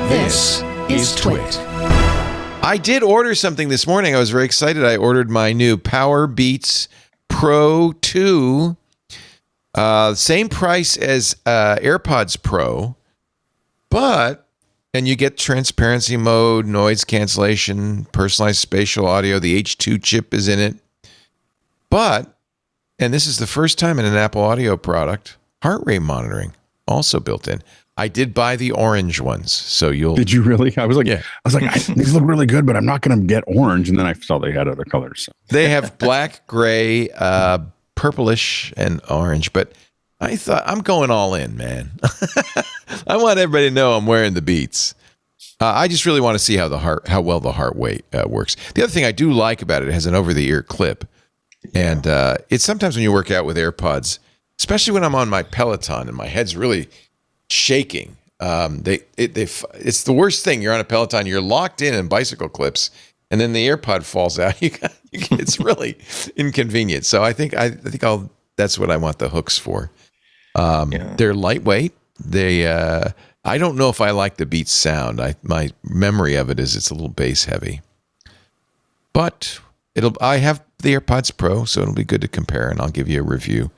This is TWiT. I did order something this morning. I was very excited. I ordered my new Powerbeats Pro 2. Same price as AirPods Pro, and you get transparency mode, noise cancellation, personalized spatial audio. The H2 chip is in it. And this is the first time in an Apple audio product, heart rate monitoring also built in. I did buy the orange ones, so you'll. Did you really? I was like, yeah. These look really good, but I'm not going to get orange. And then I saw they had other colors. So. They have black, gray, purplish, and orange. But I thought I'm going all in, man. I want everybody to know I'm wearing the Beats. I just really want to see how well the heart rate works. The other thing I do like about it has an over-the-ear clip, and it's sometimes when you work out with AirPods, especially when I'm on my Peloton and my head's really shaking. It's the worst thing. You're on a Peloton, you're locked in bicycle clips, and then the AirPod falls out. It's really inconvenient. So I think that's what I want the hooks for. They're lightweight. I don't know if I like the Beats sound. My memory of it is it's a little bass heavy. But I have the AirPods Pro, so it'll be good to compare, and I'll give you a review.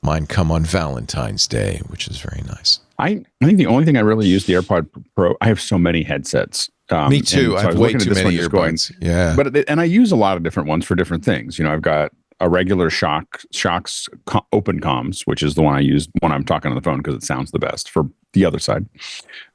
Mine come on Valentine's Day, which is very nice. I think the only thing I really use the AirPod Pro, I have so many headsets. Me too. So I have way too many earbuds. Yeah. And I use a lot of different ones for different things. I've got a regular Shocks open comms, which is the one I use when I'm talking on the phone because it sounds the best for the other side.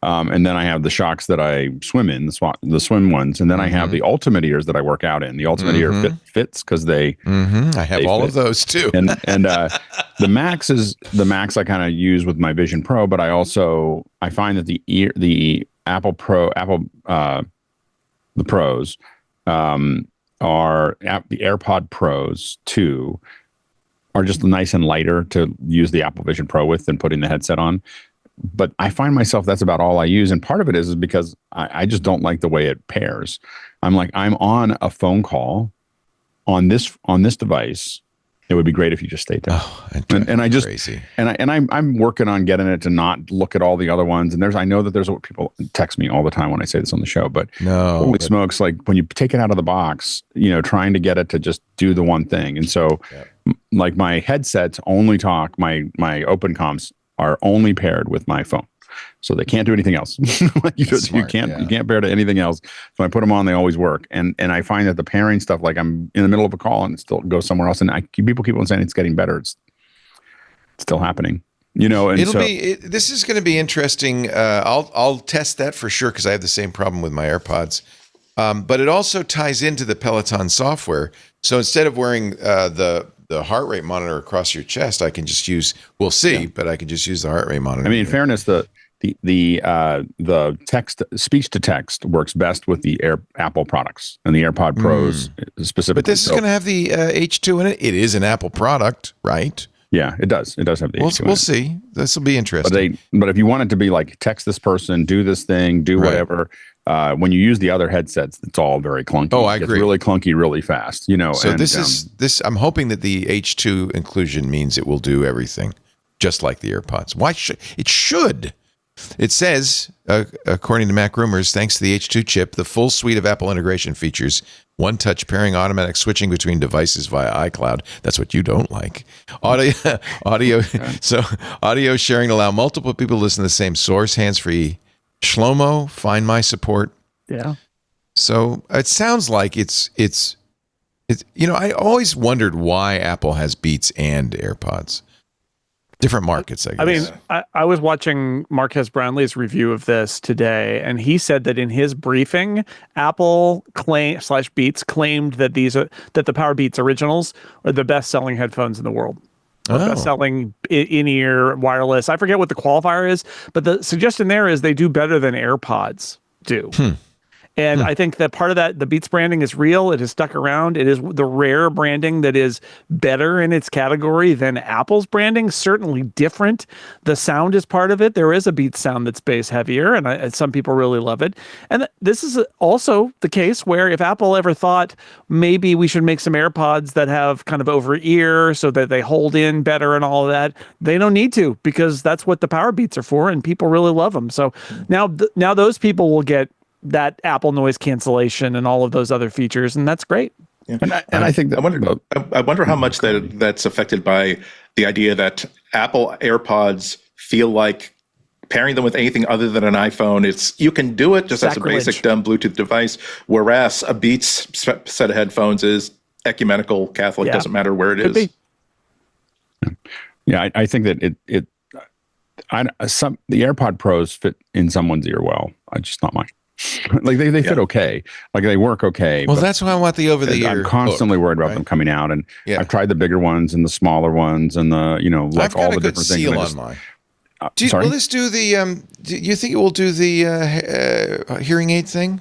And then I have the Shocks that I swim in, the swim ones. And then I have the Ultimate ears that I work out in. The Ultimate ear fits because they. I have all of those too. and the Max I kind of use with my Vision Pro, but I find that the Apple Pro, the Pros, the AirPod Pros 2 are just nice and lighter to use the Apple Vision Pro with than putting the headset on. But I find myself that's about all I use. And part of it is because I just don't like the way it pairs. I'm on a phone call on this device. It would be great if you just stayed there. And I just crazy. I'm working on getting it to not look at all the other ones. And I know that there's what people text me all the time when I say this on the show. But holy smokes, like when you take it out of the box, trying to get it to just do the one thing. And so, like my headsets only talk. My open comms are only paired with my phone. So they can't do anything else. You can't pair to anything else. So I put them on, they always work. And I find that the pairing stuff, like I'm in the middle of a call and it still goes somewhere else. And people keep on saying it's getting better. It's still happening. And this is going to be interesting. I'll test that for sure because I have the same problem with my AirPods. But it also ties into the Peloton software. So instead of wearing the heart rate monitor across your chest, I can just use. We'll see, but I can just use the heart rate monitor. I mean, in fairness, the text speech to text works best with the Apple products and the AirPod Pros specifically. But this is going to have the H2 in it. It is an Apple product, right? Yeah, it does. It does have the H2 in it. We'll see. This will be interesting. But if you want it to be like text this person, do this thing, do whatever. When you use the other headsets, it's all very clunky. Oh, I agree. It's really clunky, really fast. So this. I'm hoping that the H2 inclusion means it will do everything, just like the AirPods. Why should it? Should it says, according to Mac Rumors, thanks to the H2 chip, the full suite of Apple integration features: one-touch pairing, automatic switching between devices via iCloud. That's what you don't like. Audio. So audio sharing allow multiple people to listen to the same source. Hands-free. Shlomo, Find My support. Yeah. So it sounds like it's. I always wondered why Apple has Beats and AirPods. Different markets, I guess. I mean, I was watching Marquez Brownlee's review of this today, and he said that in his briefing, Apple /Beats claimed that that the Powerbeats Originals are the best-selling headphones in the world. Best-selling in-ear wireless. I forget what the qualifier is, but the suggestion there is they do better than AirPods do. And I think that part of that, the Beats branding is real. It has stuck around. It is the rare branding that is better in its category than Apple's branding, certainly different. The sound is part of it. There is a Beats sound that's bass heavier, and some people really love it. And this is also the case where if Apple ever thought maybe we should make some AirPods that have kind of over ear so that they hold in better and all of that, they don't need to, because that's what the Powerbeats are for, and people really love them. So now those people will get that Apple noise cancellation and all of those other features, and that's great. Yeah. And I think that I wonder how much that's affected by the idea that Apple AirPods feel like pairing them with anything other than an iPhone, you can do it just Sacrilege. as a basic dumb Bluetooth device, whereas a Beats set of headphones is ecumenical, Catholic, doesn't matter where it is. Yeah, I think that the AirPod Pros fit in someone's ear well. Just not mine. Like they fit okay, like they work okay. Well, that's why I want the over-the-ear. I'm constantly worried about them coming out, and I've tried the bigger ones and the smaller ones, and like all the different things. I've got a good seal on mine. Will this do the? Do you think it will do the hearing aid thing?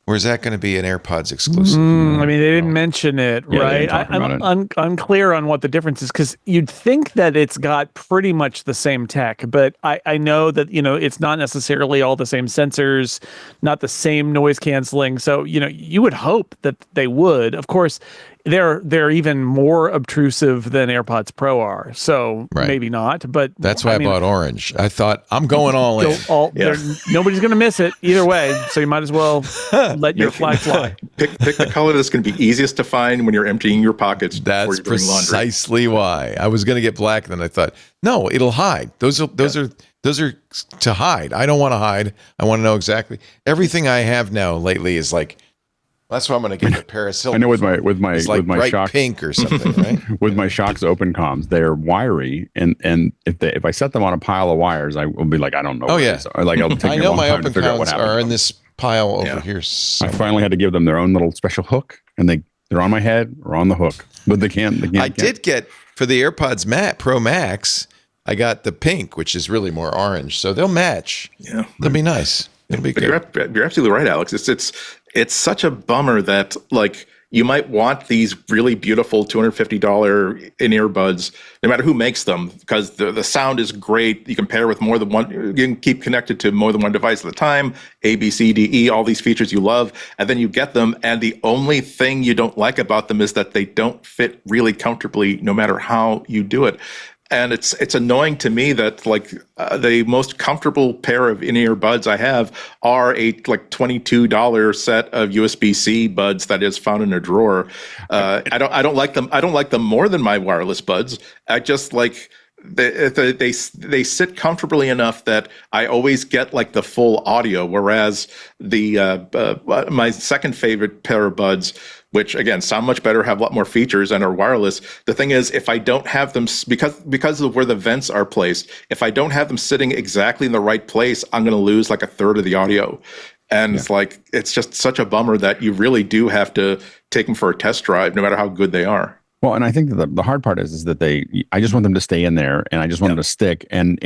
Or is that going to be an AirPods exclusive? I mean, they didn't mention it, right? I'm unclear on what the difference is, because you'd think that it's got pretty much the same tech, but I know that, it's not necessarily all the same sensors, not the same noise canceling. So, you would hope that they would. Of course, they're even more obtrusive than AirPods Pro are. So maybe not, but that's why I bought orange. I thought I'm going all in. Nobody's going to miss it either way. So you might as well let your flag fly. Pick the color that's going to be easiest to find when you're emptying your pockets. That's precisely why I was going to get black. And then I thought, no, it'll hide. Those are to hide. I don't want to hide. I want to know exactly. Everything I have now lately is like, that's why I'm going to get a pair of silver. I know with my Shocks, pink or something, right? With my Shocks open comms, they're wiry, and if I set them on a pile of wires, I will be like, I don't know. Oh yeah, like it'll take I me know a long my time open to figure out what comms happened. are in this pile over here. I finally had to give them their own little special hook, and they're on my head or on the hook, but they can't. I did get for the AirPods Pro Max. I got the pink, which is really more orange, so they'll match. Yeah, they'll be nice. It'll be good. You're absolutely right, Alex. It's such a bummer that you might want these really beautiful $250 in-ear buds, no matter who makes them, because the sound is great. You can pair with more than one. You can keep connected to more than one device at a time. A, B, C, D, E, all these features you love, and then you get them, and the only thing you don't like about them is that they don't fit really comfortably, no matter how you do it. And it's annoying to me that the most comfortable pair of in-ear buds I have are a $22 set of USB-C buds that is found in a drawer. I don't like them. I don't like them more than my wireless buds. I just they sit comfortably enough that I always get the full audio. Whereas my second favorite pair of buds, which again sound much better, have a lot more features, and are wireless. The thing is, if I don't have them, because of where the vents are placed, if I don't have them sitting exactly in the right place, I'm going to lose a third of the audio. And it's just such a bummer that you really do have to take them for a test drive, no matter how good they are. Well, and I think that the hard part is that I just want them to stay in there, and I just want them to stick. And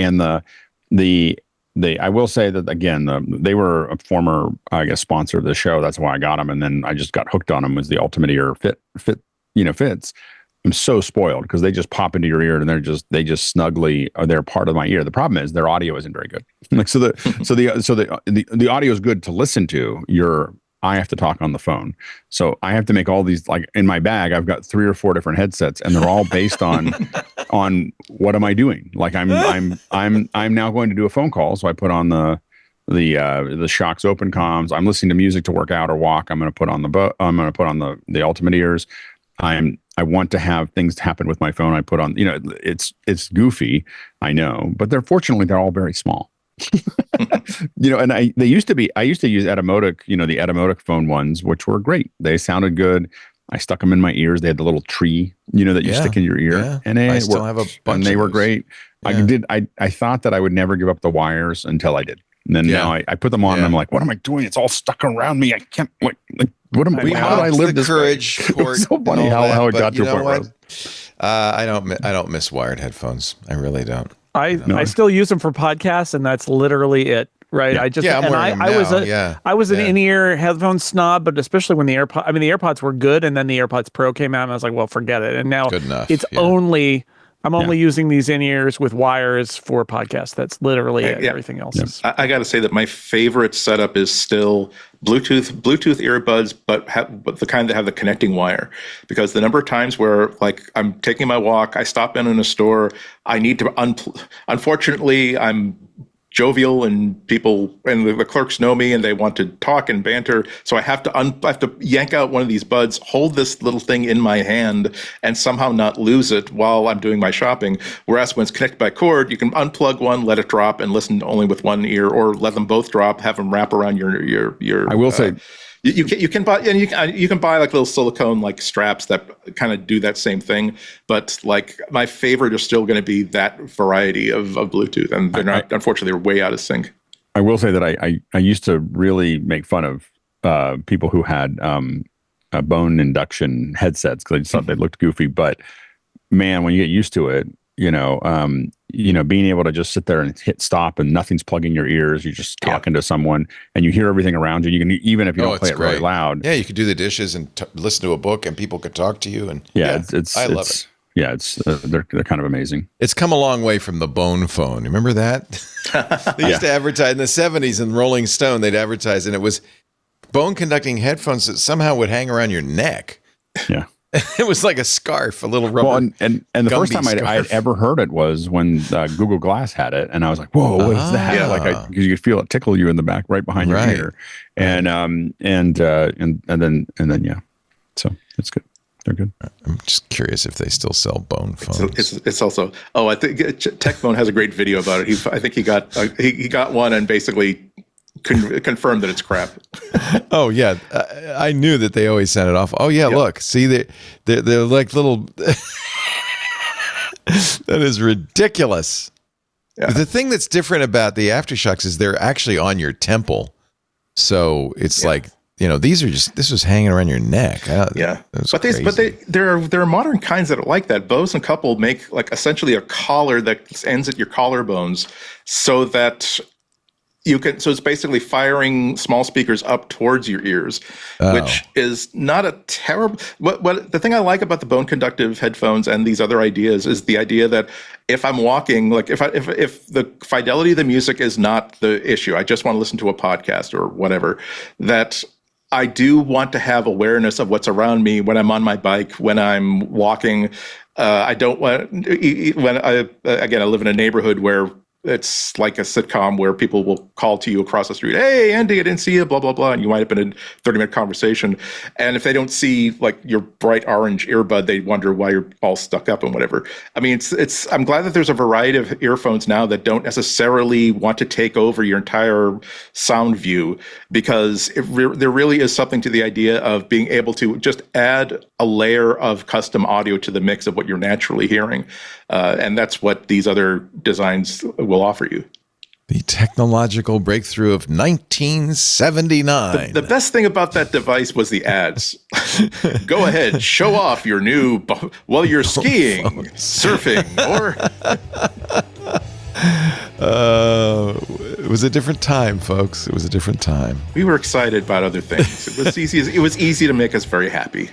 I will say that again, they were a former, I guess, sponsor of the show. That's why I got them, and then I just got hooked on them. Was the ultimate ear fits. I'm so spoiled because they just pop into your ear, and they just snugly they're part of my ear. The problem is their audio isn't very good. The audio is good to listen to. I have to talk on the phone, so I have to make all these in my bag. I've got 3 or 4 different headsets, and they're all based on what am I doing? I'm now going to do a phone call, so I put on the Shocks open comms. I'm listening to music to work out or walk. I'm going to put on the ultimate ears. I want to have things happen with my phone. I put on it's goofy, I know, but they're all very small. And I used to use Etymotic, the Etymotic phone ones, which were great. They sounded good. I stuck them in my ears. They had the little tree, that you stick in your ear, and I still have a bunch. And they were great. Yeah. I thought that I would never give up the wires until I did. And then now I put them on, and I'm like, what am I doing? It's all stuck around me. I can't what am I? How did I live this courage way? It's so funny how it got to a point. I don't miss wired headphones. I really don't. I still use them for podcasts, and that's literally it. right? Yeah. I just I'm and wearing them I was now. I was an Yeah. in-ear headphone snob, but especially when the AirPods were good, and then the AirPods Pro came out, and I was like, well, forget it. And now Good enough, it's yeah. I'm only using these in-ears with wires for podcasts. That's literally it. Yeah. Everything else is I got to say that my favorite setup is still Bluetooth earbuds, but the kind that have the connecting wire. Because the number of times where, like, I'm taking my walk, I stop in a store, I need to unfortunately, I'm jovial and people and the clerks know me and they want to talk and banter, so I have to yank out one of these buds, hold this little thing in my hand, and somehow not lose it while I'm doing my shopping. Whereas when it's connected by cord, you can unplug one, let it drop, and listen only with one ear, or let them both drop, have them wrap around your. I will say, you can buy, and you can buy like little silicone like straps that kind of do that same thing. But like my favorite is still going to be that variety of Bluetooth, and they're not. Unfortunately, they're way out of sync. I will say that I used to really make fun of people who had bone induction headsets because I just thought they looked goofy. But man, when you get used to it, being able to just sit there and hit stop and nothing's plugging your ears, you're just talking to someone and you hear everything around you. You can, even if you don't play it really loud. Yeah, you could do the dishes and listen to a book, and people could talk to you. And I love it. Yeah, they're kind of amazing. It's come a long way from the bone phone. Remember that? They used to advertise in the 70s in Rolling Stone. They'd advertise, and it was bone conducting headphones that somehow would hang around your neck. Yeah. It was like a scarf, a little rubber. Well, and the first time I'd ever heard it was when Google Glass had it, and I was like, "Whoa, what is that?" Yeah. Like, because you could feel it tickle you in the back, right behind your ear, and then yeah, so it's good. They're good. I'm just curious if they still sell bone phones. It's also. Oh, I think TechBone has a great video about it. I think he got one and basically confirmed that it's crap. Oh yeah, I knew that they always sent it off. Oh yeah, look, see they're like little. That is ridiculous. Yeah. The thing that's different about the aftershocks is they're actually on your temple, so it's like this was hanging around your neck. There are modern kinds that are like that. Bose and Couple make like essentially a collar that ends at your collarbones, so that. So it's basically firing small speakers up towards your ears, which is not a terrible. What the thing I like about the bone conductive headphones and these other ideas is the idea that if I'm walking, like if the fidelity of the music is not the issue, I just want to listen to a podcast or whatever, that I do want to have awareness of what's around me when I'm on my bike, when I'm walking. I don't want I live in a neighborhood where it's like a sitcom where people will call to you across the street. Hey, Andy, I didn't see you, blah, blah, blah. And you wind up in a 30-minute conversation. And if they don't see like your bright orange earbud, they wonder why you're all stuck up and whatever. I mean, I'm glad that there's a variety of earphones now that don't necessarily want to take over your entire sound view, because there really is something to the idea of being able to just add a layer of custom audio to the mix of what you're naturally hearing. And that's what these other designs will offer you. The technological breakthrough of 1979. The best thing about that device was the ads. Go ahead, show off your new while you're skiing, surfing, or... It was a different time, folks. It was a different time. We were excited about other things. It was easy to make us very happy.